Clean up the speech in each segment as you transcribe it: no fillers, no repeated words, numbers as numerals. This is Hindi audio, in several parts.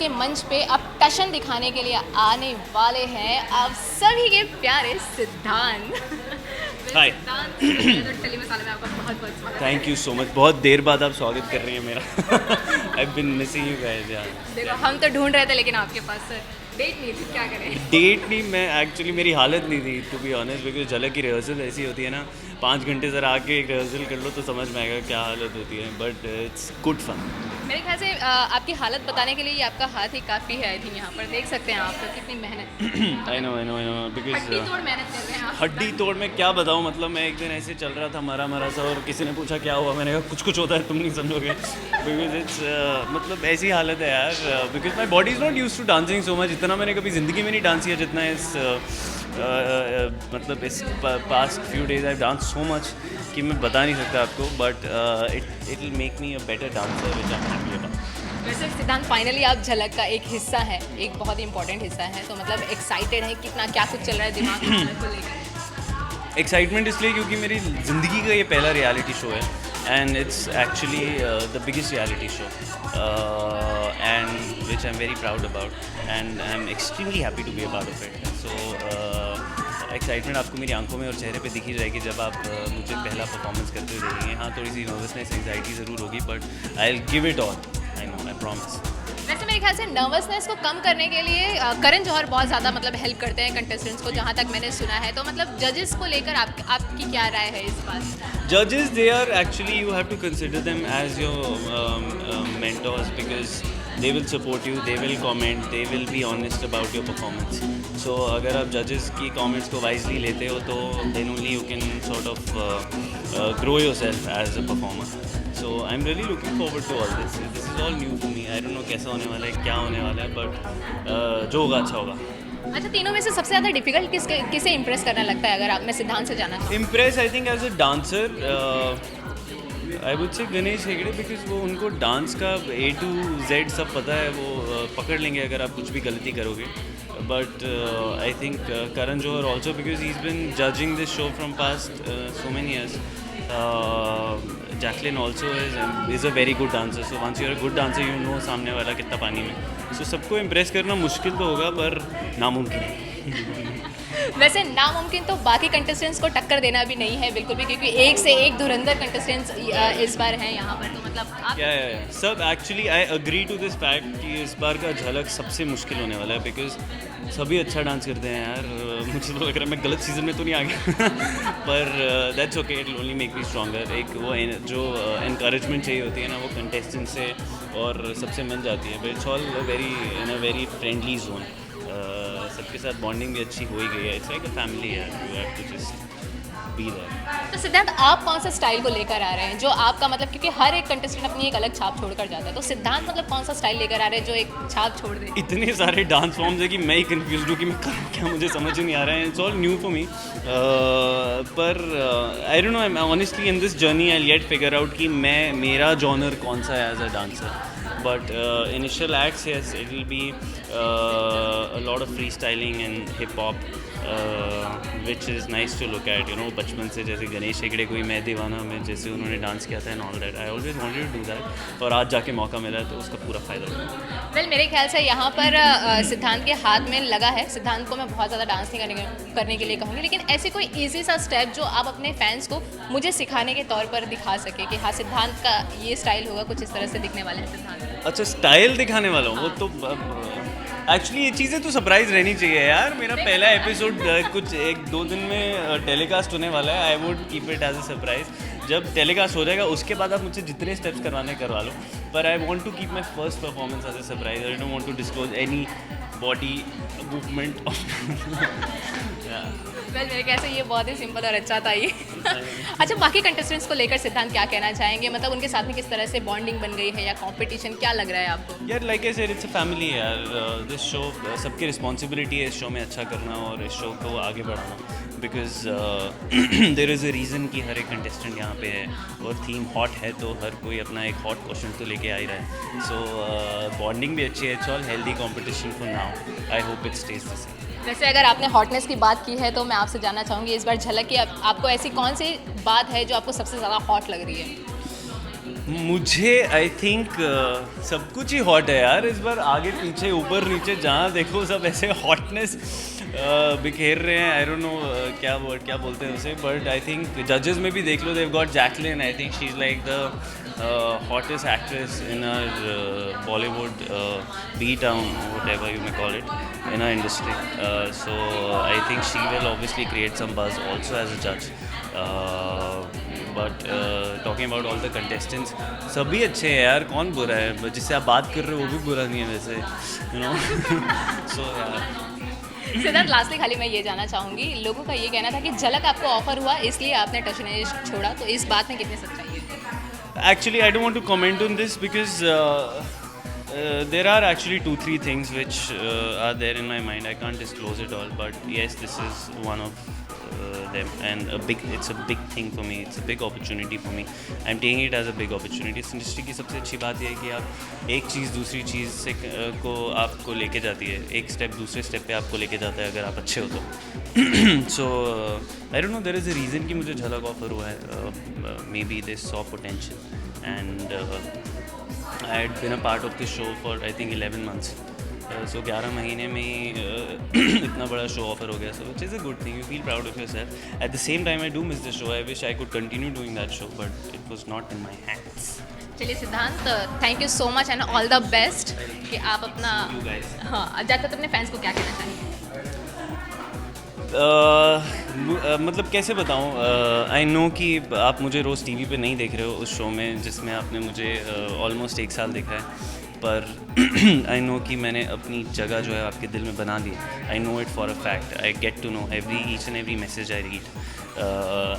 के मंच पे अब टशन दिखाने के लिए आने वाले हैं आप सभी के प्यारे सिद्धांत। हाय। सिद्धांत टली मसाला में आपका बहुत बहुत स्वागत है। Thank you so much. बहुत देर बाद आप स्वागत कर रही हैं मेरा। आई बिन मिसिंग यू गाइस यार। देखो हम तो ढूंढ रहे थे लेकिन आपके पास डेट नहीं थी, क्या करें। डेट नहीं, मैं एक्चुअली मेरी हालत नहीं थी टू बी ऑनेस्ट, बिकॉज झलक की रिहर्सल ऐसी होती है ना, 5 घंटे ज़रा आके एक रिहर्सल कर लो तो समझ में आएगा क्या हालत होती है, बट इट्स गुड फन। मेरे ख्याल से आपकी हालत बताने के लिए ये आपका हाथ ही काफ़ी है। आई थिंक यहाँ पर देख सकते हैं आप तो कितनी मेहनत, आई नो बिकॉज हड्डी तोड़ मेहनत कर रहे हैं आप। हड्डी तोड़ में क्या बताऊँ, मतलब मैं एक दिन ऐसे चल रहा था मरा सा, और किसी ने पूछा क्या हुआ, मैंने कहा कुछ होता है तुम नहीं समझोगे, बिकॉज इट्स मतलब ऐसी हालत है यार, because my body is not use to dancing so much. इतना मैंने कभी ज़िंदगी में नहीं डांस किया जितना इस मतलब इस past few days I dance so much कि मैं बता नहीं सकता आपको, but it will make me a better dancer which I am happy about. वैसे सिद्धांत फाइनली आप झलक का एक हिस्सा है, एक बहुत ही इंपॉर्टेंट हिस्सा है, तो मतलब एक्साइटेड है कितना, क्या कुछ चल रहा है दिमाग में झलक को लेकर? एक्साइटमेंट इसलिए क्योंकि मेरी ज़िंदगी का ये पहला रियलिटी शो है, and it's actually the biggest reality show, and which I am very proud about, and I am extremely happy to be a part of it. So excitement आपको मेरी आंखों में और चेहरे पे दिखी जाएगी जब आप मुझे पहला परफॉर्मेंस करते हुए देखेंगे। हाँ, थोड़ी सी नर्वसनेस, एंग्जाइटी ज़रूर होगी, but I will give it all, I know, I promise. वैसे मेरे ख्याल से नर्वसनेस को कम करने के लिए करण जौहर बहुत ज़्यादा मतलब हेल्प करते हैं कंटेस्टेंट्स को, जहाँ तक मैंने सुना है। तो मतलब जजेस को लेकर आपकी क्या राय है इस बात? Judges, they are actually, you have to consider them as your mentors, because they will support you, they will comment, they will be honest about your performance. So अगर आप judges की comments को wisely लेते हो तो then only you can sort of grow yourself as a performer. So I'm really looking forward to all this. This is all new for me. I don't know कैसा होने वाला है, क्या होने वाला है, but जो होगा अच्छा होगा। अच्छा, तीनों में से सबसे ज़्यादा डिफिकल्ट किसे इम्प्रेस करना लगता है, अगर आप मैं सिद्धांत से जाना चाहूँ? Impress I think as a dancer I would say Ganesh Hegde, because वो उनको डांस का A to Z सब पता है, वो पकड़ लेंगे अगर आप कुछ भी गलती करोगे। But I think Karan Johar also, because he is been judging this show from past so many years. Jacqueline also is a very good dancer. So once you're a good dancer, you know सामने वाला कितना पानी में। So सबको इम्प्रेस करना मुश्किल तो होगा, पर नामुमकिन है। वैसे नामुमकिन तो बाकी कंटेस्टेंट्स को टक्कर देना भी नहीं है बिल्कुल भी, क्योंकि एक से एक धुरंधर कंटेस्टेंट्स इस बार हैं यहाँ पर। तो मतलब आप क्या है सब, actually I agree to this fact कि इस बार का झलक सबसे मुश्किल होने वाला है, बिकॉज सभी अच्छा डांस करते हैं यार। मुझे तो लग रहा है मैं गलत सीजन में तो नहीं आ गया, पर that's okay, it will only make me stronger. एक वो जो इनकरेजमेंट चाहिए होती है ना, वो कंटेस्टेंट से और सबसे मिल जाती है, but it's all very in a very friendly zone. सबके साथ बॉन्डिंग भी अच्छी हो ही गई है। इट्स लाइक अ फैमिली है, you have to just be there. तो सिद्धांत, आप कौन सा स्टाइल को लेकर आ रहे हैं जो आपका मतलब, क्योंकि हर एक कंटेस्टेंट अपनी एक अलग छाप छोड़कर जाता है, तो सिद्धांत मतलब कौन सा स्टाइल लेकर आ रहे हैं जो एक छाप छोड़ दे? इतने सारे डांस फॉर्म्स है कि मैं ही कंफ्यूज हूँ कि मैं करूँ क्या, मुझे समझ ही नहीं आ रहा है। It's all new for me, पर I don't know, I honestly in this journey I yet figure out कि मैं मेरा जॉनर कौन सा है as a dancer. But initial acts, yes, it will be a lot of freestyling and hip hop, which is nice to look at. You know, बचपन से जैसे गणेश हेगड़े कोई मैं दीवाना में जैसे उन्होंने डांस किया था and all that. I always wanted to do that. और आज जाके मौका मिला है तो उसका पूरा फ़ायदा उठाऊंगा। वेल मेरे ख्याल से यहाँ पर सिद्धांत के हाथ में लगा है। सिद्धांत को मैं बहुत ज़्यादा डांस नहीं करने के लिए कहूँगी, लेकिन ऐसे कोई ईजी सा स्टेप जो आप अपने फैंस को मुझे सिखाने के तौर पर दिखा सके कि हाँ, सिद्धांत का ये स्टाइल होगा, कुछ इस तरह से दिखने वाले हैं सिद्धांत। अच्छा, स्टाइल दिखाने वाला हूँ, वो तो एक्चुअली ये चीज़ें तो सरप्राइज रहनी चाहिए यार। मेरा पहला एपिसोड कुछ 1-2 दिन में टेलीकास्ट होने वाला है। I would keep it as a surprise. जब टेलीकास्ट हो जाएगा उसके बाद आप मुझसे जितने स्टेप्स करवाने करवा लो, पर I want to keep my first performance as a surprise. I don't want to disclose any body movement well मेरे ख्याल से ये बहुत ही सिंपल और अच्छा था ये। अच्छा, बाकी कंटेस्टेंट्स को लेकर सिद्धांत क्या कहना चाहेंगे, मतलब उनके साथ में किस तरह से बॉन्डिंग बन गई है या कंपटीशन, क्या लग रहा है आपको? यार like I said, it's a family यार। दिस शो सबकी रिस्पॉन्सिबिलिटी है इस शो में अच्छा करना और इस शो को आगे बढ़ाना, because there is a reason कि हर एक कंटेस्टेंट यहाँ पे है और थीम हॉट है, तो हर कोई अपना एक हॉट क्वेश्चन तो लेके आ ही रहा है। सो बॉन्डिंग भी अच्छी है। It's all healthy competition for now. I hope it stage the same. वैसे अगर आपने हॉटनेस की बात की है तो मैं आपसे जानना चाहूँगी इस बार झलक की आपको ऐसी कौन सी बात है जो आपको सबसे ज़्यादा हॉट लग रही है? मुझे आई थिंक सब कुछ ही हॉट है यार इस बार, आगे पीछे ऊपर नीचे जहाँ देखो सब ऐसे हॉटनेस बिखेर रहे हैं. आई डोंट नो क्या बोलते हैं उसे, बट आई थिंक जजेस में भी देख लो, they've got Jacqueline. I think she is like the hottest actress in our Bollywood B-town, whatever you may call it, in our industry. So I think she will obviously create some buzz also as a judge. But talking about all the contestants, सभी अच्छे हैं यार, कौन बुरा है? जिससे आप बात कर रहे हो वो भी बुरा नहीं है वैसे, you know. So yeah. सिद्धांत, लास्टली खाली मैं ये जानना चाहूँगी, लोगों का ये कहना था कि झलक आपको ऑफर हुआ इसलिए आपने टच नहीं छोड़ा, तो इस बात में कितनी सच्चाई है? Actually, I don't want to comment on this because there are actually 2-3 things which are there in my mind. I can't disclose it all, but yes, this is one of them, and it's a big thing for me. It's a big opportunity for me. I'm taking it as a big opportunity. इस इंडस्ट्री की सबसे अच्छी बात यह है कि आप एक चीज़ दूसरी चीज़ से को आपको लेके जाती है, एक स्टेप दूसरे स्टेप पे आपको लेके जाता है अगर आप अच्छे हो तो. So I don't know, there is a reason कि मुझे झलक ऑफर हुआ है. Maybe they saw potential, and I had been a part of this show for I think 11 months. So 11 महीने में ही इतना बड़ा शो ऑफर हो गया, so which is a good thing. You feel proud of yourself. At the same time, I do miss the show. I wish I could continue doing that show, but it was not in my hands. चलिए सिद्धांत, thank you so much and all the best कि आप अपना, You guys. हाँ, जाकर अपने फैंस को क्या कहना चाहेंगे? मतलब कैसे बताऊँ, आई नो कि आप मुझे रोज़ टीवी पे नहीं देख रहे हो उस शो में जिसमें आपने मुझे ऑलमोस्ट 1 साल देखा है, पर आई नो कि मैंने अपनी जगह जो है आपके दिल में बना ली. I know it for a fact. I get to know each and every message I read,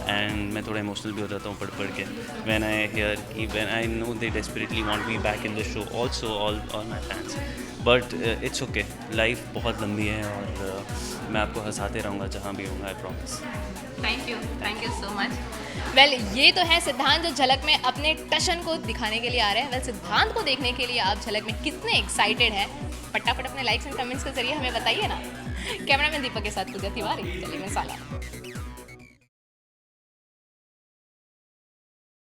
and मैं थोड़ा इमोशनल भी हो जाता हूँ पढ़ के व्हेन आई हियर कि when I know they desperately want me back in the show also, all my fans. But it's okay, life बहुत लंबी है और मैं आपको हंसाते रहूँगा जहाँ भी होऊंगा, I promise. Thank you so much. Well, ये तो है सिद्धांत जो झलक में अपने टशन को दिखाने के लिए आ रहे हैं. वेल, सिद्धांत को देखने के लिए आप झलक में कितने एक्साइटेड हैं, फटाफट अपने लाइक्स एंड कमेंट्स के जरिए हमें बताइए ना. कैमरामैन दीपक के साथ पूजा तिवारी, चलिए मैं साला.